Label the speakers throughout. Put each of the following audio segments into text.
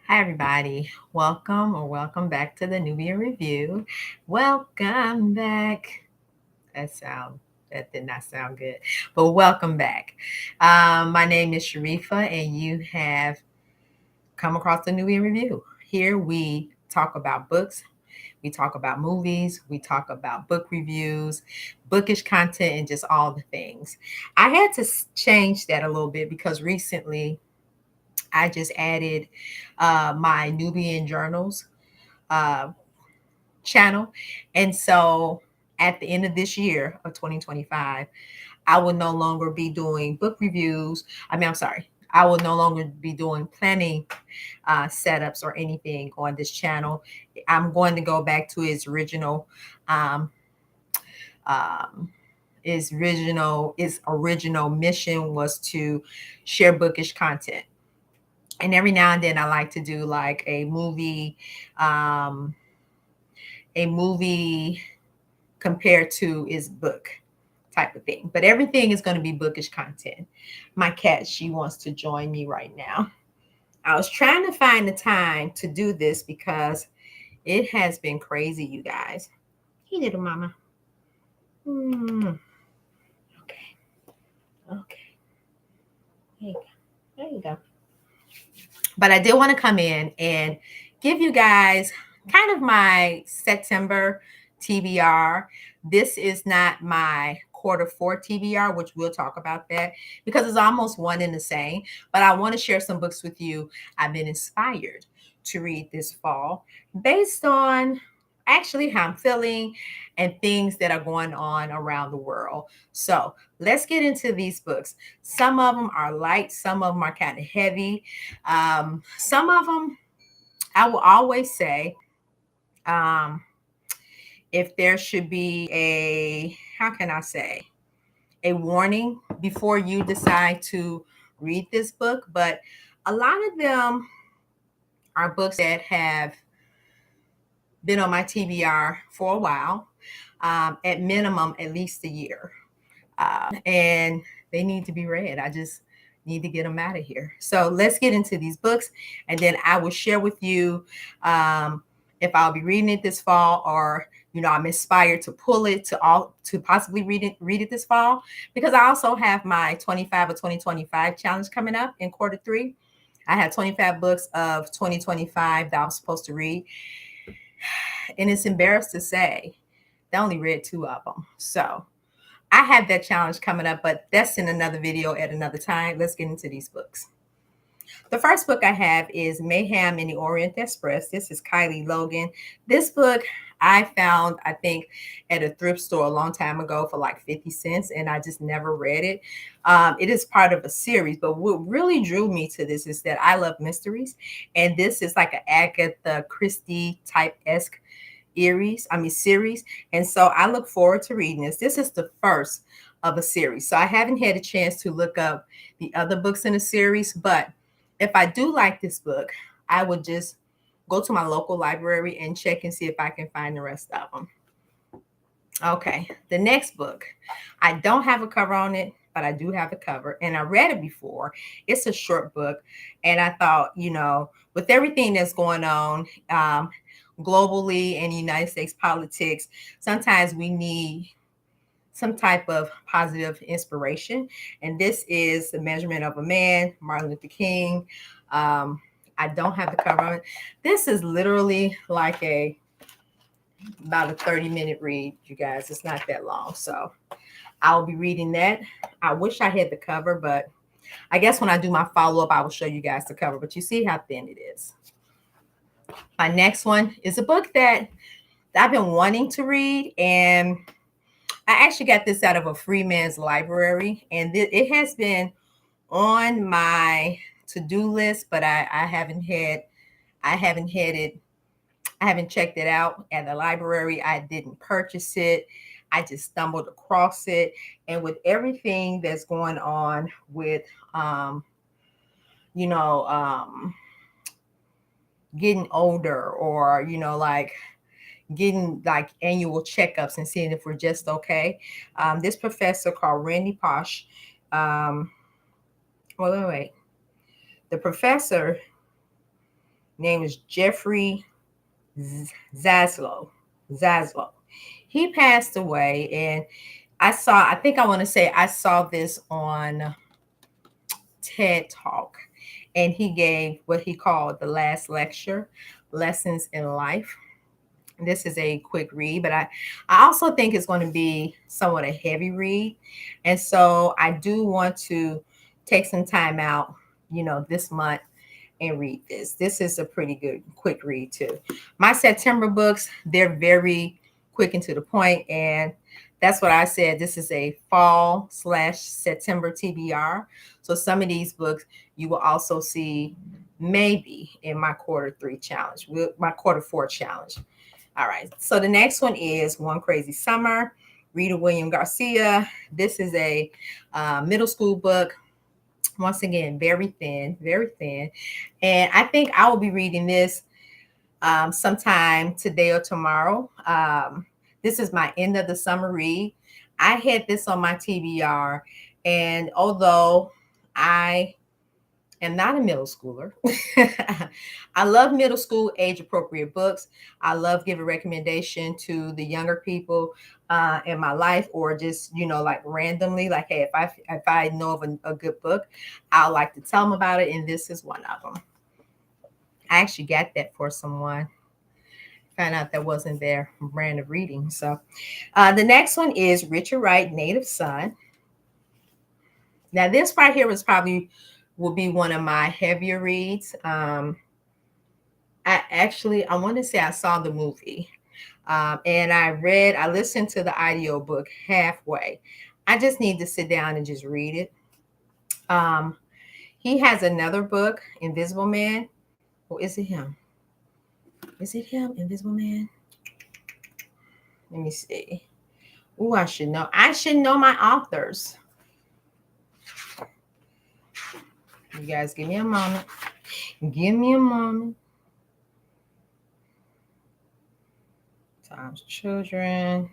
Speaker 1: Hi, everybody. Welcome back to the Nubia Review. Welcome back. That did not sound good, but welcome back. My name is Sharifa, and you have come across the Nubia Review. Here we talk about books, we talk about movies, we talk about book reviews, bookish content, and just all the things. I had to change that a little bit because recently I just added my Nubian journals uh, channel. And so at the end of this year of 2025, I will no longer be doing book reviews. I'm sorry. I will no longer be doing planning setups or anything on this channel. I'm going to go back to um, um, its original mission was to share bookish content. And every now and then I like to do like um, a movie compared to its book type of thing. But everything is going to be bookish content. My cat, she wants to join me right now. I was trying to find the time to do this because it has been crazy, you guys. Hey, little mama. Mm, okay, okay. There you go. There you go. But I did want to come in and give you guys kind of my September TBR. This is not my quarter 4 TBR, which we'll talk about that because it's almost one and the same. But I want to share some books with you I've been inspired to read this fall based on actually how I'm feeling and things that are going on around the world. So let's get into these books. Some of them are light, some of them are kind of heavy. Some of them, I will always say, um, if there should be how can I say, a warning before you decide to read this book. But a lot of them are books that have been on my TBR for a while, at minimum, at least a year. And they need to be read. I just need to get them out of here. So let's get into these books, and then I will share with you if I'll be reading it this fall, or I'm inspired to pull it to possibly read it this fall, because I also have my 25 or 2025 challenge coming up in quarter 3. I had 25 books of 2025 that I was supposed to read, and it's embarrassed to say I only read 2 of them. So I have that challenge coming up, but that's in another video at another time. Let's get into these books. The first book I have is Mayhem in the Orient Express. This is Kylie Logan. This book I found, I think, at a thrift store a long time ago for like 50 cents, and I just never read it. It is part of a series, but what really drew me to this is that I love mysteries, and this is like an Agatha Christie type-esque series. And so I look forward to reading this. This is the first of a series. So I haven't had a chance to look up the other books in the series, but if I do like this book, I would just go to my local library and check and see if I can find the rest of them. Okay, the next book. I don't have a cover on it, but I do have the cover, and I read it before. It's a short book, and I thought, with everything that's going on globally in United States politics, sometimes we need some type of positive inspiration. And this is The Measurement of a Man, Martin Luther King. I don't have the cover on it. This is literally like about a 30-minute read, you guys. It's not that long. So I'll be reading that. I wish I had the cover, but I guess when I do my follow-up, I will show you guys the cover. But you see how thin it is. My next one is a book that I've been wanting to read, and I actually got this out of a free man's library, and it has been on my to-do list, but I haven't had it. I haven't checked it out at the library. I didn't purchase it. I just stumbled across it, and with everything that's going on with you know getting older, or like getting like annual checkups and seeing if we're just okay. This professor called Randy Posh. Wait. The professor Name is Jeffrey Zaslow. Zaslow. He passed away, and I think I want to say I saw this on TED Talk, and he gave what he called the last lecture, Lessons in Life. This is a quick read, but I also think it's going to be somewhat a heavy read. And so I do want to take some time out, this month and read this. This is a pretty good quick read too. My September books, they're very quick and to the point, and that's what I said. This is a fall/September TBR. So some of these books you will also see maybe in my quarter 3 challenge, my quarter 4 challenge. All right. So the next one is One Crazy Summer, Rita William Garcia. This is a middle school book. Once again, very thin, very thin. And I think I will be reading this sometime today or tomorrow. This is my end of the summer read. I had this on my TBR. And although I am not a middle schooler, I love middle school age appropriate books. I love giving recommendation to the younger people in my life, or just like randomly, like, hey, if I know of a good book, I like to tell them about it, and this is one of them. I actually got that for someone. Found out that wasn't their brand of reading. So the next one is Richard Wright, Native Son. Now this right here will be one of my heavier reads. I want to say I saw the movie, and I listened to the audio book halfway. I just need to sit down and just read it. He has another book, Invisible Man. Or is it him? Is it him, Invisible Man? Let me see. Oh, I should know. I should know my authors. You guys give me a moment. Give me a moment. Times Children.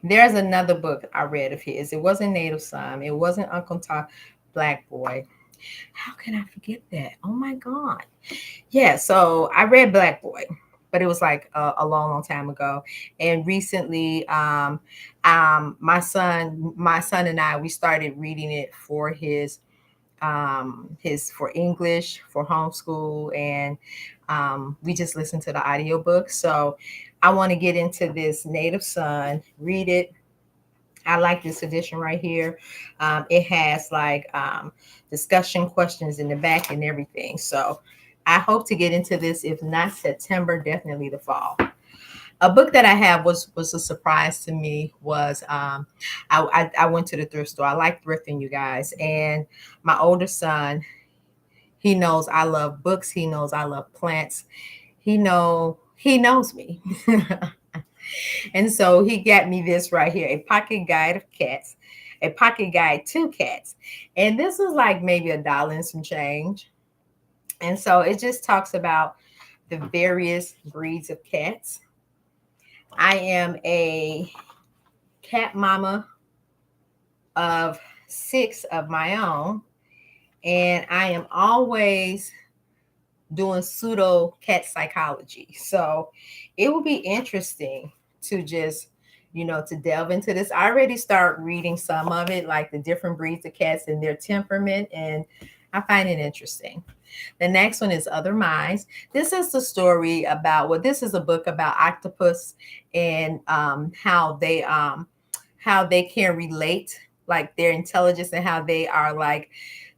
Speaker 1: There's another book I read of his. It wasn't Native Son. It wasn't Uncle Tom, Black Boy. How can I forget that? Oh my God. Yeah, so I read Black Boy, but it was like a long, long time ago. And recently, my son and I, we started reading it for his for English, for homeschool, and we just listened to the audiobook. So I want to get into this Native Son, read it. I like this edition right here. It has like discussion questions in the back and everything. So I hope to get into this, if not September, definitely the fall. A book that I have was a surprise to me was I went to the thrift store. I like thrifting, you guys. And my older son, he knows I love books. He knows I love plants. He knows me. And so he got me this right here, a pocket guide of cats, a pocket guide to cats. And this was like maybe $1 and some change. And so it just talks about the various breeds of cats. I am a cat mama of 6 of my own, and I am always doing pseudo cat psychology. So it will be interesting to just, to delve into this. I already start reading some of it, like the different breeds of cats and their temperament, and I find it interesting. The next one is Other Minds. This is the story about, this is a book about octopus and how they can relate, like their intelligence, and how they are like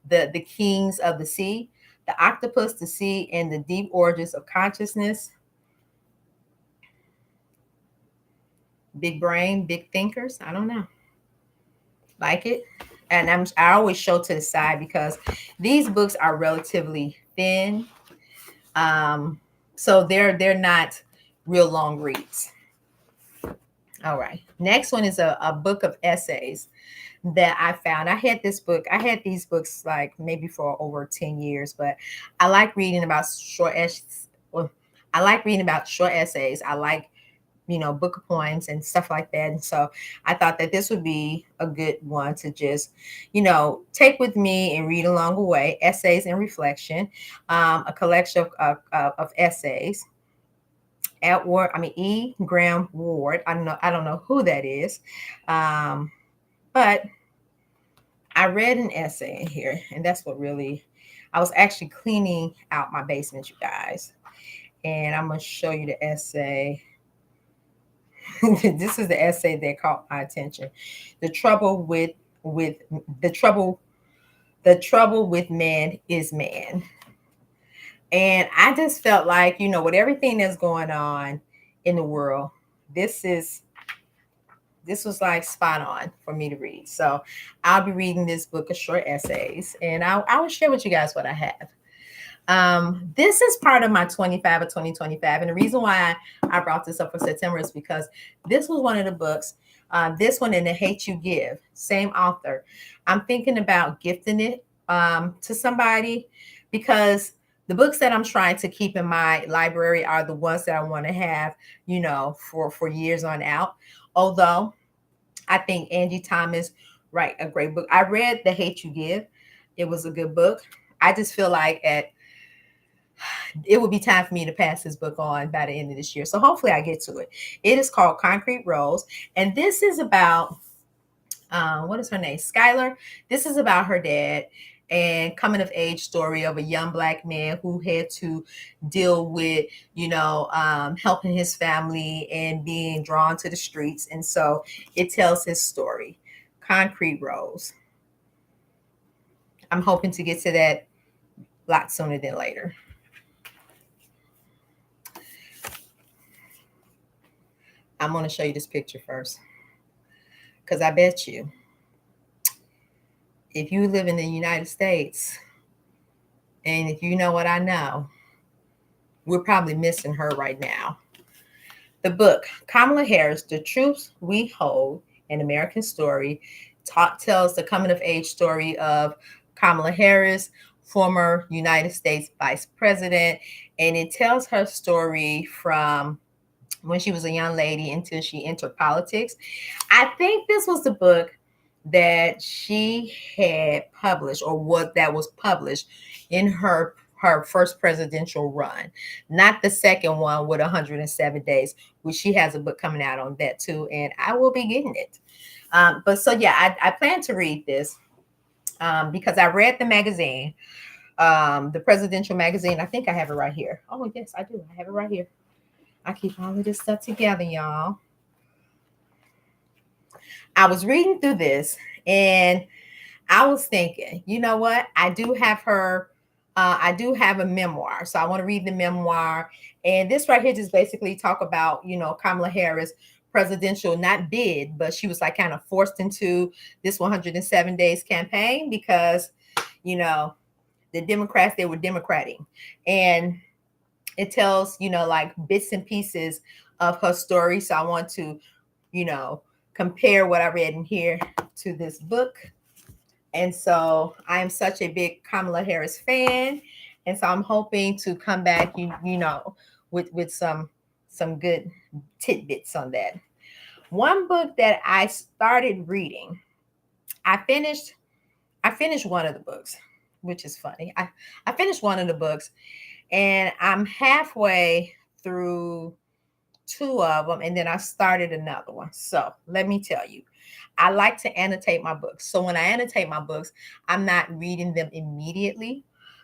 Speaker 1: the kings of the sea, the octopus, the sea, and the deep origins of consciousness. Big brain, big thinkers. I don't know. Like it. And I always show to the side because these books are relatively thin. So they're not real long reads. All right. Next one is a book of essays that I found. I had these books like maybe for over 10 years, but I like reading about short essays. I like book of poems and stuff like that. And so I thought that this would be a good one to just, take with me and read along the way. Essays and Reflection, a collection of essays. Edward, I mean E. Graham Ward. I don't know who that is, but I read an essay in here, and that's what really. I was actually cleaning out my basement, you guys, and I'm gonna show you the essay. This is the essay that caught my attention. The trouble with the trouble the trouble with man is man. And I just felt like, with everything that's going on in the world, this is this was like spot on for me to read. So I'll be reading this book of short essays, and I will share with you guys what I have. This is part of my 25 of 2025. And the reason why I brought this up for September is because this was one of the books, this one and The Hate You Give, same author. I'm thinking about gifting it to somebody because the books that I'm trying to keep in my library are the ones that I want to have, for years on out. Although I think Angie Thomas write a great book. I read The Hate You Give. It was a good book. I just feel like it would be time for me to pass this book on by the end of this year. So hopefully I get to it. It is called Concrete Rose. And this is about, what is her name? Skylar. This is about her dad and coming of age story of a young Black man who had to deal with, helping his family and being drawn to the streets. And so it tells his story. Concrete Rose. I'm hoping to get to that a lot sooner than later. I'm going to show you this picture first because I bet you if you live in the United States and if you know what I know, we're probably missing her right now. The book, Kamala Harris, The Truth We Hold, an American Story, tells the coming of age story of Kamala Harris, former United States Vice President, and it tells her story from when she was a young lady until she entered politics. I think this was the book that she had published or what that was published in her first presidential run, not the second one with 107 days, which she has a book coming out on that too, and I will be getting it. But so yeah, I plan to read this because I read the magazine, the presidential magazine. I think I have it right here. Oh yes, I do. I have it right here. I keep all of this stuff together, y'all. I was reading through this and I was thinking, you know what? I do have her. I do have a memoir, so I want to read the memoir. And this right here just basically talk about, Kamala Harris presidential not bid, but she was like kind of forced into this 107 days campaign because, the Democrats, they were democrating, and it tells, like bits and pieces of her story. So I want to, compare what I read in here to this book. And so I am such a big Kamala Harris fan. And so I'm hoping to come back, with some good tidbits on that. One book that I started reading, I finished one of the books, which is funny. I finished one of the books and I'm halfway through two of them, and then I started another one. So let me tell you, I like to annotate my books. So when I annotate my books, I'm not reading them immediately,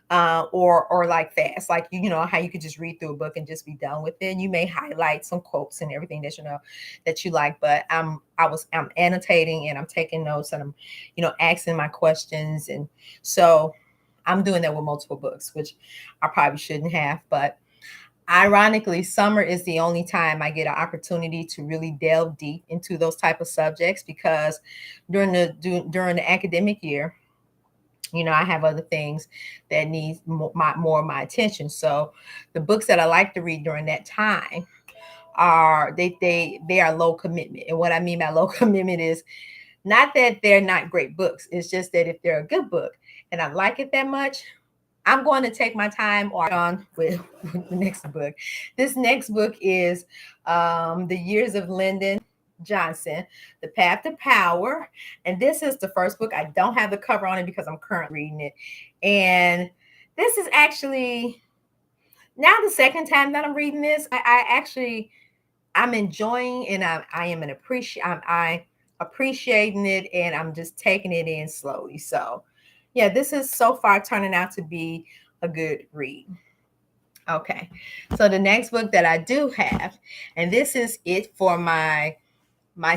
Speaker 1: or like fast, like how you could just read through a book and just be done with it. And you may highlight some quotes and everything that you like, but I'm annotating and I'm taking notes and I'm asking my questions, and so I'm doing that with multiple books, which I probably shouldn't have, but ironically, summer is the only time I get an opportunity to really delve deep into those type of subjects because during the academic year, I have other things that need more of my attention. So the books that I like to read during that time are they are low commitment. And what I mean by low commitment is not that they're not great books. It's just that if they're a good book and I like it that much, I'm going to take my time on with the next book. This next book is The Years of Lyndon Johnson, The Path to Power. And this is the first book. I don't have the cover on it because I'm currently reading it. And this is actually now the second time that I'm reading this. I'm enjoying and I appreciating it, and I'm just taking it in slowly. So yeah, this is so far turning out to be a good read. Okay. So the next book that I do have, and this is it for my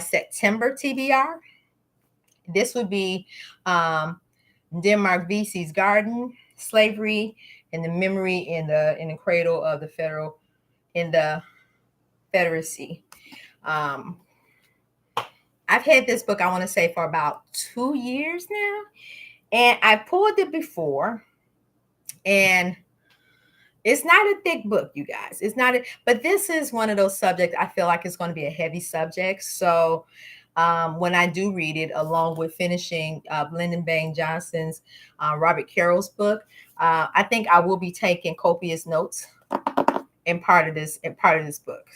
Speaker 1: September TBR. This would be Denmark VC's Garden, Slavery and the Memory in the Cradle of the Federal in the Confederacy. Um, I've had this book, I want to say, for about 2 years now. And I pulled it before, and it's not a thick book, you guys. It's not, but this is one of those subjects I feel like it's going to be a heavy subject. So when I do read it, along with finishing Lyndon Baines Johnson's Robert Carroll's book, I think I will be taking copious notes in part of this book.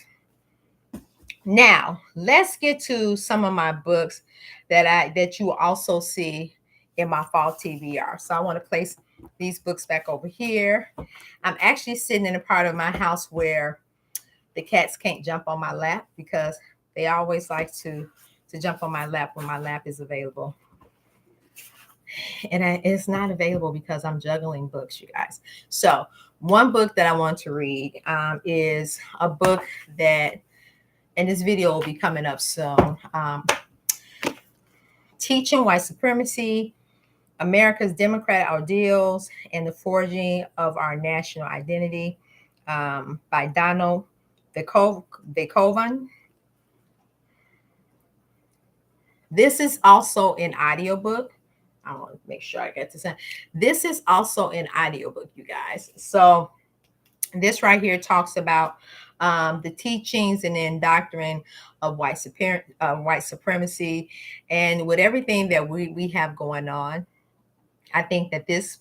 Speaker 1: Now, let's get to some of my books that you will also see in my fall TBR. So I want to place these books back over here. I'm actually sitting in a part of my house where the cats can't jump on my lap because they always like to jump on my lap when my lap is available. And it's not available because I'm juggling books, you guys. So one book that I want to read is a book that, and this video will be coming up soon. Teaching White Supremacy, America's Democratic Ideals, and the Forging of Our National Identity by Donald Bekovan. This is also an audiobook. I want to make sure I get this in. This is also an audiobook, you guys. So this right here talks about the teachings and then doctrine of white supremacy, and with everything that we have going on. I think that this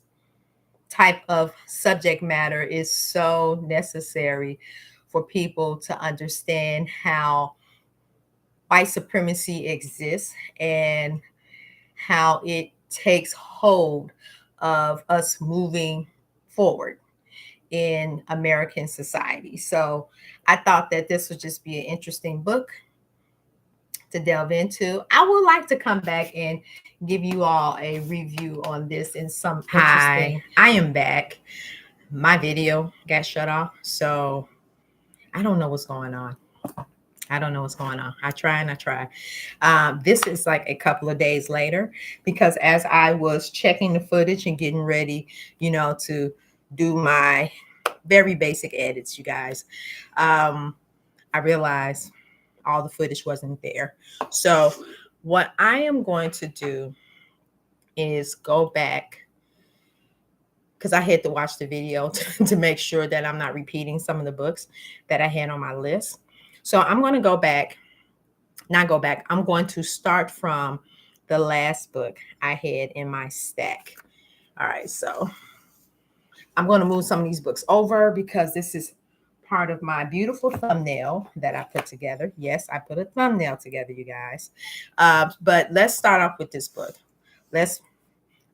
Speaker 1: type of subject matter is so necessary for people to understand how white supremacy exists and how it takes hold of us moving forward in American society. So I thought that this would just be an interesting book to delve into. I would like to come back and give you all a review on this in some interesting. Hi, I am back. My video got shut off, so I don't know what's going on. I don't know what's going on. I try and I try. This is like a couple of days later, because as I was checking the footage and getting ready, to do my very basic edits, you guys, I realized all the footage wasn't there. So what I am going to do is go back, because I had to watch the video to make sure that I'm not repeating some of the books that I had on my list. So I'm going to I'm going to start from the last book I had in my stack. All right, so I'm going to move some of these books over because this is part of my beautiful thumbnail that I put together. Yes, I put a thumbnail together, you guys. But let's start off with this book. Let's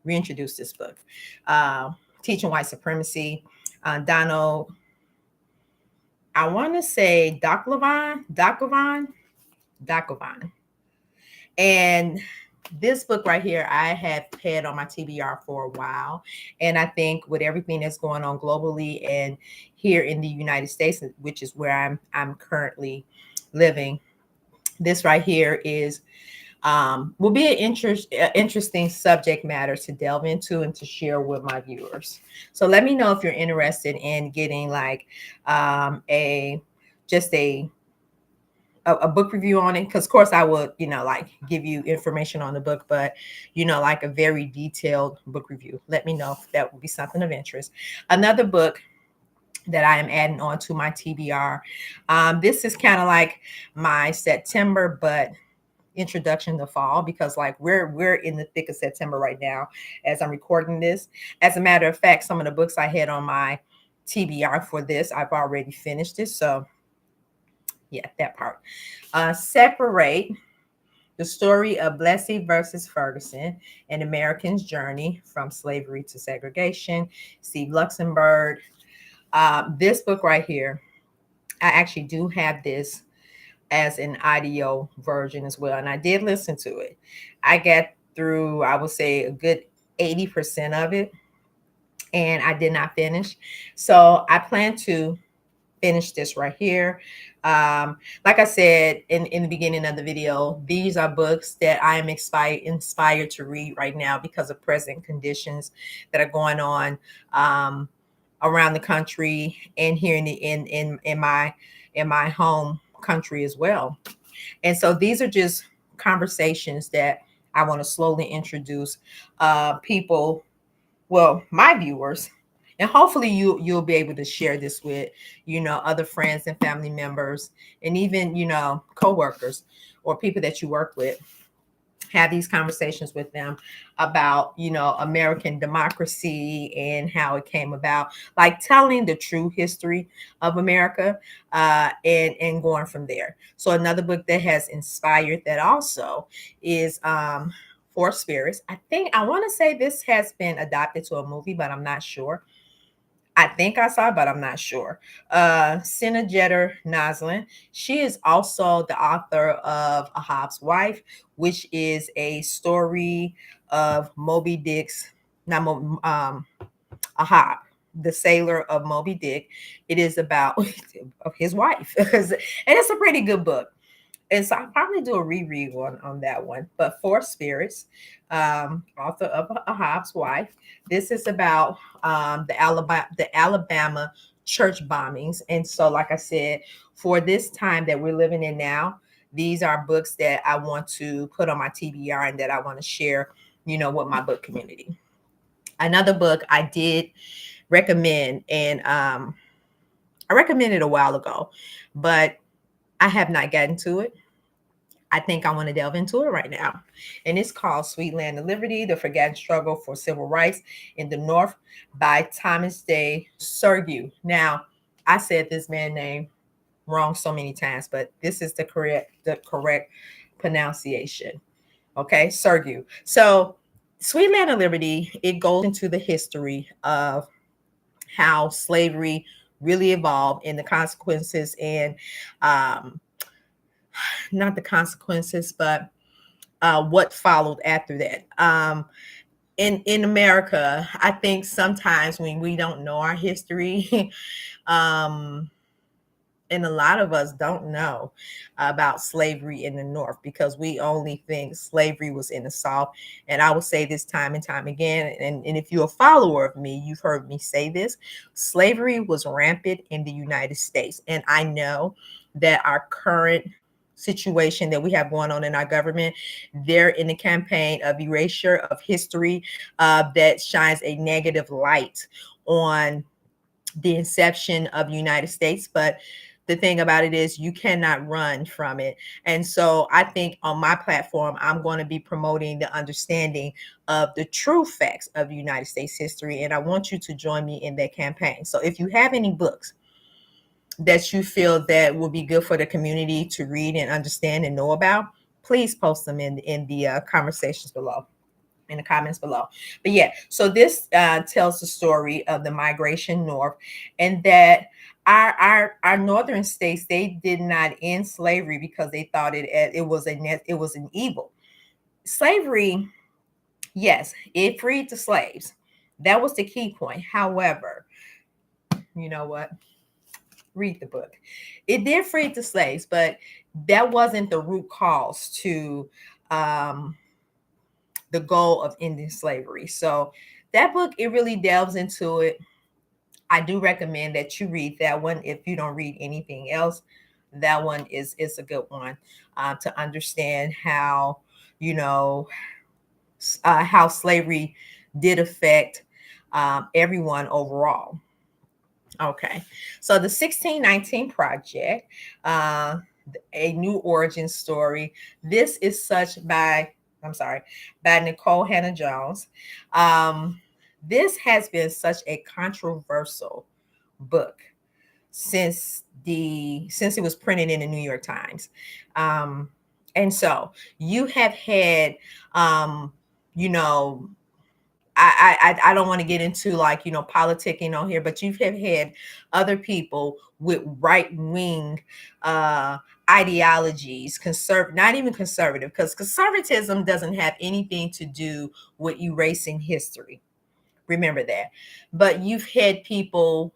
Speaker 1: reintroduce this book. Teaching White Supremacy. Donald, I want to say Dakovan. And this book right here, I have had on my TBR for a while. And I think with everything that's going on globally and here in the United States, which is where I'm currently living, this right here is will be an interesting subject matter to delve into and to share with my viewers. So let me know if you're interested in getting like a book review on it, because of course I would like give you information on the book, but like a very detailed book review. Let me know if that would be something of interest. Another book that I am adding on to my TBR, this is kind of like my September, but introduction to fall, because like we're in the thick of September right now as I'm recording this. As a matter of fact, some of the books I had on my TBR for this, I've already finished it. So yeah, that part. Separate: the story of Blessing versus Ferguson, an American's journey from slavery to segregation. Steve Luxembourg. This book right here, I actually do have this as an audio version as well, and I did listen to it. I got through, I would say, a good 80% of it, and I did not finish. So I plan to finish this right here. Like I said in the beginning of the video, these are books that I am inspired to read right now because of present conditions that are going on around the country and here in my home country as well. And so these are just conversations that I want to slowly introduce people, well, my viewers, and hopefully you'll be able to share this with, other friends and family members, and even, coworkers or people that you work with. Have these conversations with them about, American democracy and how it came about, like telling the true history of America, and going from there. So another book that has inspired that also is Four Spirits. I want to say this has been adapted to a movie, but I'm not sure. I think I saw, but I'm not sure. Senna Jeter Noslin. She is also the author of Ahab's Wife, which is a story of Moby Dick's, not Ahab, the sailor of Moby Dick. It is about of his wife, and it's a pretty good book. And so I'll probably do a reread on that one. But Four Spirits, author of Ahab's Wife. This is about the Alabama church bombings. And so, like I said, for this time that we're living in now, these are books that I want to put on my TBR and that I want to share, with my book community. Another book I did recommend, and I recommended a while ago, but I have not gotten to it. I think I want to delve into it right now. And it's called Sweet Land of Liberty: The Forgotten Struggle for Civil Rights in the North by Thomas Day Sergio. Now, I said this man's name wrong so many times, but this is the correct pronunciation. Okay, Sergio. So Sweet Land of Liberty, it goes into the history of how slavery really evolved and the consequences, and um, not the consequences, but what followed after that. In America, I think sometimes when we don't know our history, um, and a lot of us don't know about slavery in the North because we only think slavery was in the South. And I will say this time and time again, and if you're a follower of me, you've heard me say this: slavery was rampant in the United States. And I know that our current situation that we have going on in our government, they're in a campaign of erasure of history that shines a negative light on the inception of the United States. But the thing about it is you cannot run from it. And so I think on my platform, I'm going to be promoting the understanding of the true facts of the United States history. And I want you to join me in that campaign. So if you have any books that you feel that will be good for the community to read and understand and know about, please post them in the conversations below, in the comments below. But yeah, so this tells the story of the migration north, and that our northern states, they did not end slavery because they thought it was an evil. Slavery, yes, it freed the slaves. That was the key point. However, you know what? Read the book. It did free the slaves, but that wasn't the root cause to the goal of ending slavery. So that book, it really delves into it. I do recommend that you read that one. If you don't read anything else, that one is a good one to understand how, how slavery did affect everyone overall. Okay, so the 1619 Project, A New Origin Story. This is such by, I'm sorry, by Nicole Hannah Jones. Um, this has been such a controversial book since it was printed in the New York Times. Um, and so you have had, um, you know, I don't want to get into like politicking on here, but you've have had other people with right wing uh, ideologies, not even conservative, because conservatism doesn't have anything to do with erasing history. Remember that. But you've had people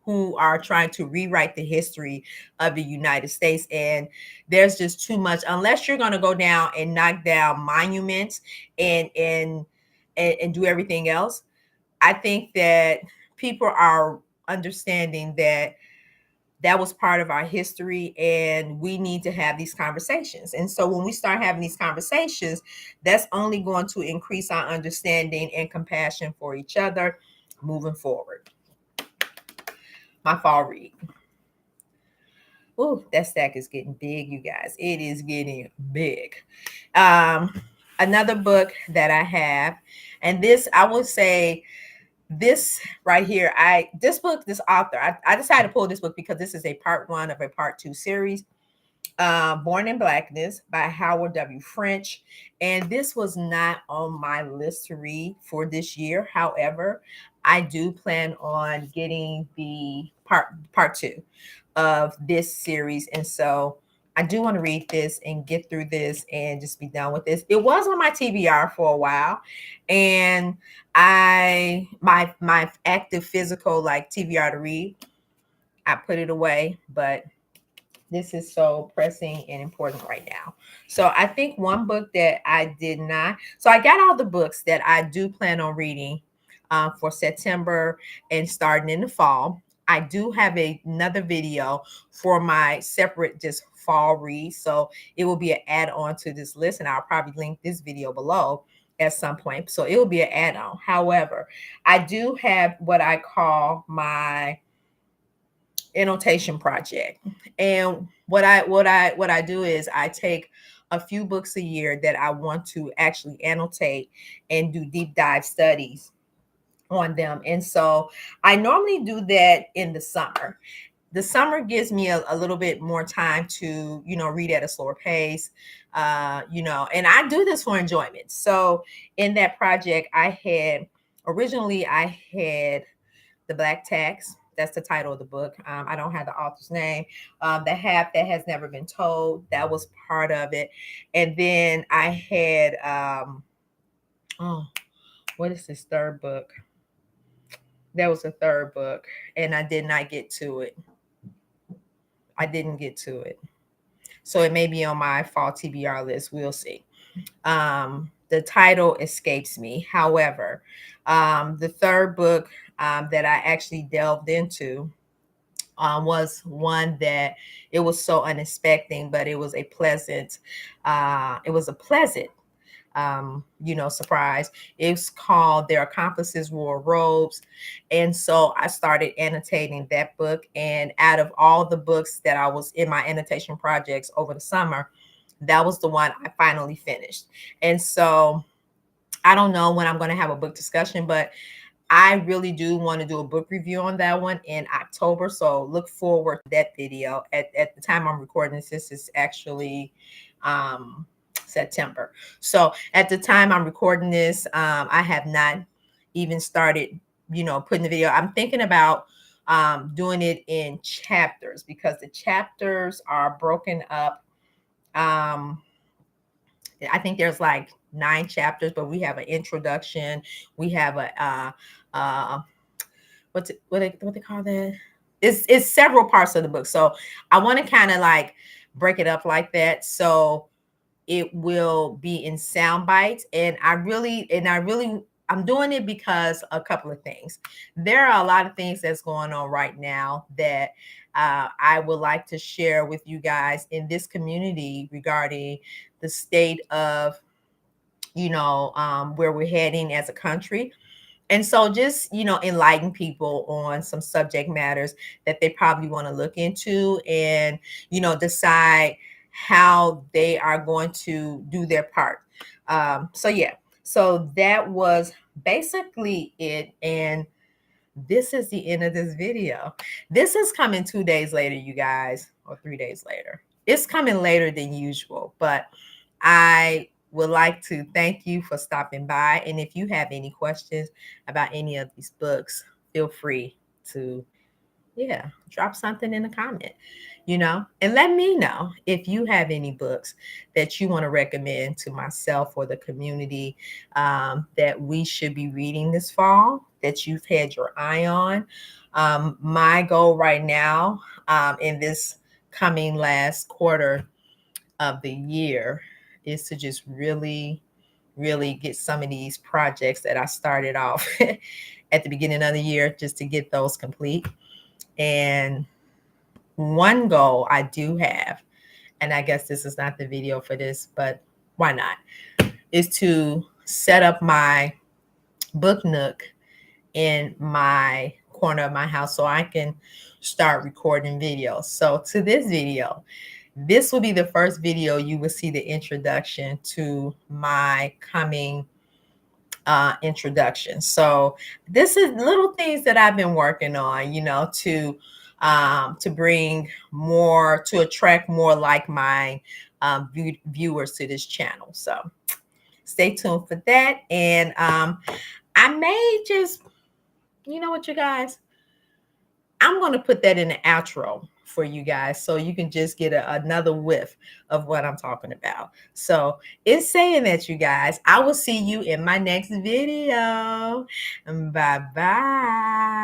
Speaker 1: who are trying to rewrite the history of the United States, and there's just too much. Unless you're going to go down and knock down monuments and do everything else, I think that people are understanding that that was part of our history and we need to have these conversations. And so when we start having these conversations, that's only going to increase our understanding and compassion for each other moving forward. My fall read. Ooh, that stack is getting big, you guys. It is getting big. Another book that I have, and this I would say, this right here, this author, I decided to pull this book because this is a part one of a part two series. Born in Blackness by Howard W. French. And this was not on my list to read for this year. However, I do plan on getting the part two of this series. And so I do want to read this and get through this and just be done with this. It was on my TBR for a while. And my active physical like TBR to read, I put it away, but this is so pressing and important right now. So I think one book that I did not, so I got all the books that I do plan on reading for September and starting in the fall. I do have another video for my separate just fall read. So it will be an add-on to this list, and I'll probably link this video below at some point. So it will be an add-on. However, I do have what I call my annotation project. And what I do is I take a few books a year that I want to actually annotate and do deep dive studies on them. And so I normally do that in the summer. The summer gives me a little bit more time to, read at a slower pace, and I do this for enjoyment. So in that project, originally I had The Black Tax. That's the title of the book. I don't have the author's name. The Half That Has Never Been Told. That was part of it. And then I had, oh, what is this third book? There was a third book, and I did not get to it. I didn't get to it. So it may be on my fall TBR list. We'll see. The title escapes me. However, the third book that I actually delved into was one that it was so unexpected, but it was a pleasant, surprise. It's called Their Accomplices Wore Robes. And so I started annotating that book. And out of all the books that I was in my annotation projects over the summer, that was the one I finally finished. And so I don't know when I'm going to have a book discussion, but I really do want to do a book review on that one in October. So look forward to that video. At the time I'm recording this is actually September. So at the time I'm recording this, I have not even started, putting the video. I'm thinking about doing it in chapters because the chapters are broken up. I think there's like 9 chapters, but we have an introduction. We have what they call that? It's several parts of the book. So I want to kind of like break it up like that. So it will be in sound bites. And I'm doing it because a couple of things. There are a lot of things that's going on right now that I would like to share with you guys in this community regarding the state of, where we're heading as a country. And so just, enlighten people on some subject matters that they probably want to look into, and, decide how they are going to do their part. So yeah, so that was basically it. And this is the end of this video. This is coming 2 days later, you guys, or 3 days later. It's coming later than usual, but I would like to thank you for stopping by. And if you have any questions about any of these books, feel free to, yeah, drop something in the comment, and let me know if you have any books that you want to recommend to myself or the community, that we should be reading this fall, that you've had your eye on. My goal right now, in this coming last quarter of the year, is to just really, really get some of these projects that I started off at the beginning of the year, just to get those complete. And one goal I do have, and I guess this is not the video for this, but why not, is to set up my book nook in my corner of my house so I can start recording videos. So to this video, this will be the first video you will see the introduction to my coming introduction. So this is little things that I've been working on, to bring more, to attract more like my viewers to this channel. So stay tuned for that. And I may just, you know what, you guys, I'm going to put that in the outro for you guys so you can just get another whiff of what I'm talking about. So in saying that, you guys, I will see you in my next video. Bye-bye.